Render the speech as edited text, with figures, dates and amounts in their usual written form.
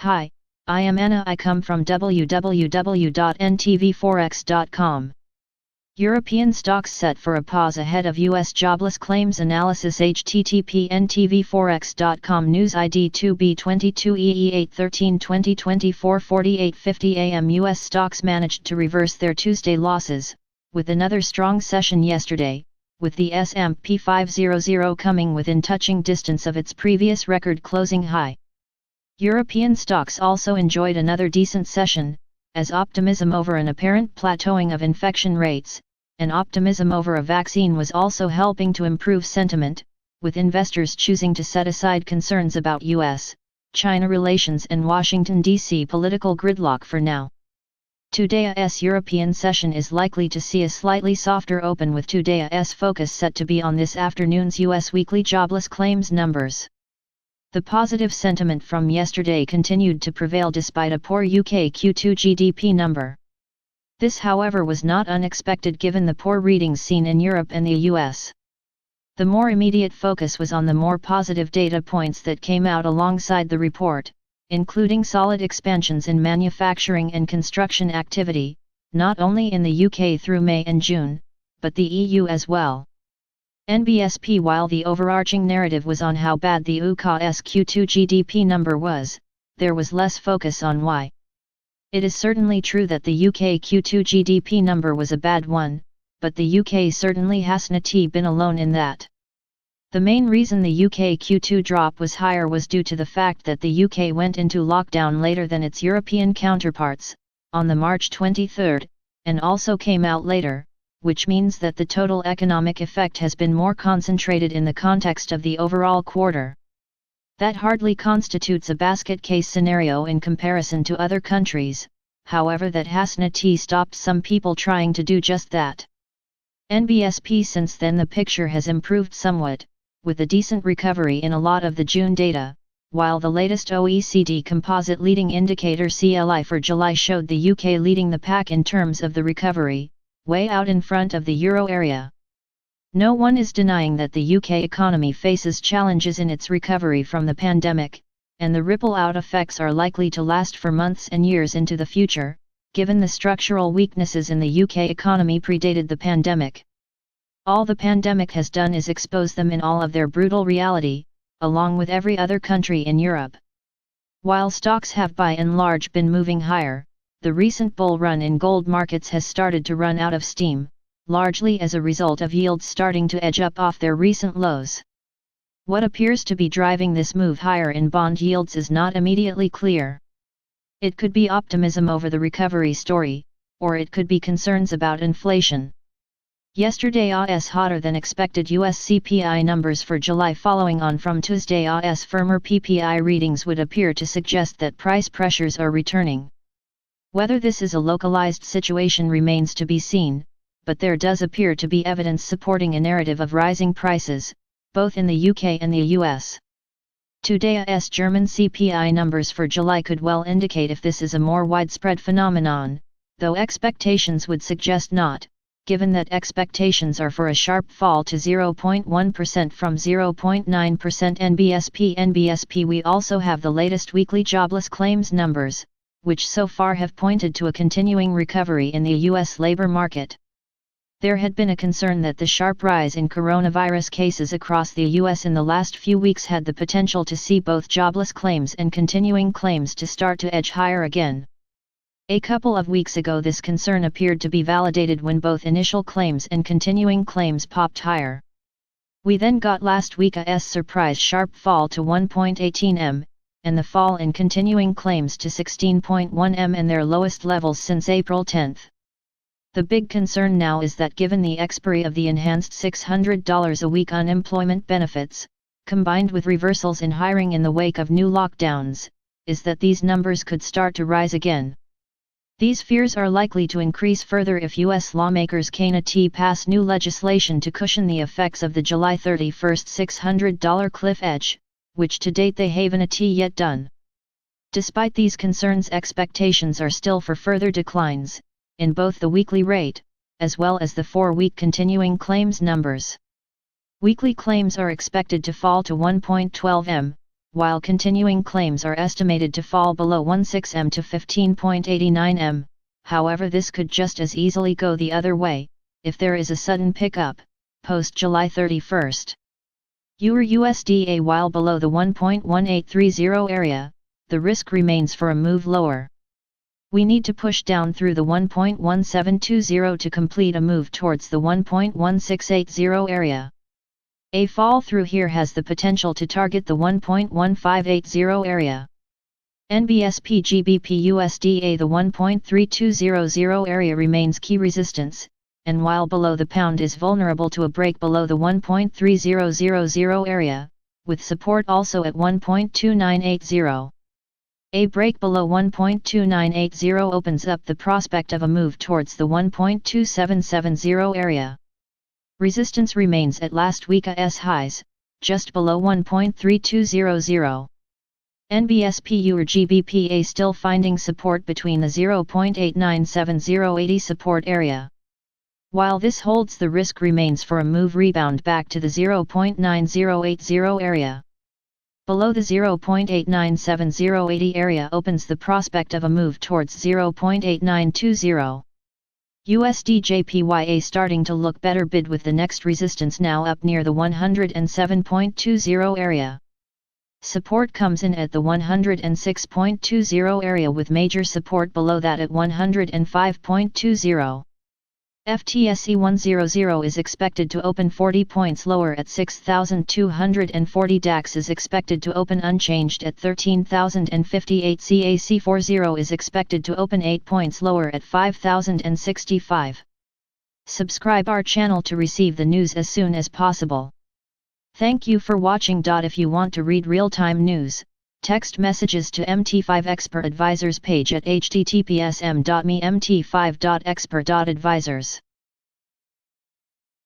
Hi, I am Anna. I come from www.ntvforex.com. European stocks set for a pause ahead of US jobless claims analysis. http ntvforex.com News ID 2B22EE813-2024 48:50 AM. US stocks managed to reverse their Tuesday losses, with another strong session yesterday, with the S&amp P500 coming within touching distance of its previous record closing high. European stocks also enjoyed another decent session, as optimism over an apparent plateauing of infection rates, and optimism over a vaccine was also helping to improve sentiment, with investors choosing to set aside concerns about US-China relations and Washington, D.C. political gridlock for now. Today's European session is likely to see a slightly softer open, with today's focus set to be on this afternoon's US weekly jobless claims numbers. The positive sentiment from yesterday continued to prevail despite a poor UK Q2 GDP number. This, however, was not unexpected given the poor readings seen in Europe and the US. The more immediate focus was on the more positive data points that came out alongside the report, including solid expansions in manufacturing and construction activity, not only in the UK through May and June, but the EU as well. NBSP. While the overarching narrative was on how bad the UK's Q2 GDP number was, there was less focus on why. It is certainly true that the UK Q2 GDP number was a bad one, but the UK certainly hasn't been alone in that. The main reason the UK Q2 drop was higher was due to the fact that the UK went into lockdown later than its European counterparts, on the March 23, and also came out later, which means that the total economic effect has been more concentrated in the context of the overall quarter. That hardly constitutes a basket case scenario in comparison to other countries, however that hasn't stopped some people trying to do just that. NBSP. Since then the picture has improved somewhat, with a decent recovery in a lot of the June data, while the latest OECD composite leading indicator CLI for July showed the UK leading the pack in terms of the recovery, way out in front of the euro area. No one is denying that the UK economy faces challenges in its recovery from the pandemic, and the ripple-out effects are likely to last for months and years into the future, given the structural weaknesses in the UK economy predated the pandemic. All the pandemic has done is expose them in all of their brutal reality, along with every other country in Europe. While stocks have by and large been moving higher, the recent bull run in gold markets has started to run out of steam, largely as a result of yields starting to edge up off their recent lows. What appears to be driving this move higher in bond yields is not immediately clear. It could be optimism over the recovery story, or it could be concerns about inflation. Yesterday's hotter than expected US CPI numbers for July following on from Tuesday's firmer PPI readings would appear to suggest that price pressures are returning. Whether this is a localized situation remains to be seen, but there does appear to be evidence supporting a narrative of rising prices, both in the UK and the US. Today's German CPI numbers for July could well indicate if this is a more widespread phenomenon, though expectations would suggest not, given that expectations are for a sharp fall to 0.1% from 0.9% NBSP. We also have the latest weekly jobless claims numbers, which so far have pointed to a continuing recovery in the US labor market. There had been a concern that the sharp rise in coronavirus cases across the US in the last few weeks had the potential to see both jobless claims and continuing claims to start to edge higher again. A couple of weeks ago this concern appeared to be validated when both initial claims and continuing claims popped higher. We then got last week's surprise sharp fall to 1.18 m, and the fall in continuing claims to 16.1 m and their lowest levels since April 10. The big concern now is that given the expiry of the enhanced $600 a week unemployment benefits, combined with reversals in hiring in the wake of new lockdowns, is that these numbers could start to rise again. These fears are likely to increase further if US lawmakers can't pass new legislation to cushion the effects of the July 31 $600 cliff edge, which to date they haven't yet done. Despite these concerns, expectations are still for further declines, in both the weekly rate, as well as the 4-week continuing claims numbers. Weekly claims are expected to fall to 1.12 m, while continuing claims are estimated to fall below 16M to 15.89M, however this could just as easily go the other way, if there is a sudden pickup, post July 31st. EUR/USD while below the 1.1830 area, the risk remains for a move lower. We need to push down through the 1.1720 to complete a move towards the 1.1680 area. A fall through here has the potential to target the 1.1580 area. NBSP GBP USD the 1.3200 area remains key resistance, and while below the pound is vulnerable to a break below the 1.3000 area, with support also at 1.2980. A break below 1.2980 opens up the prospect of a move towards the 1.2770 area. Resistance remains at last week's highs, just below 1.3200. NBSP EUR/GBP still finding support between the 0.897080 support area. While this holds, the risk remains for a move rebound back to the 0.9080 area. Below the 0.897080 area opens the prospect of a move towards 0.8920. USD JPY starting to look better bid with the next resistance now up near the 107.20 area. Support comes in at the 106.20 area with major support below that at 105.20. FTSE 100 is expected to open 40 points lower at 6,240. DAX is expected to open unchanged at 13,058. CAC 40 is expected to open 8 points lower at 5,065. Subscribe our channel to receive the news as soon as possible. Thank you for watching. If you want to read real-time news, text messages to MT5 Expert Advisors page at https://mt5.expert.advisors.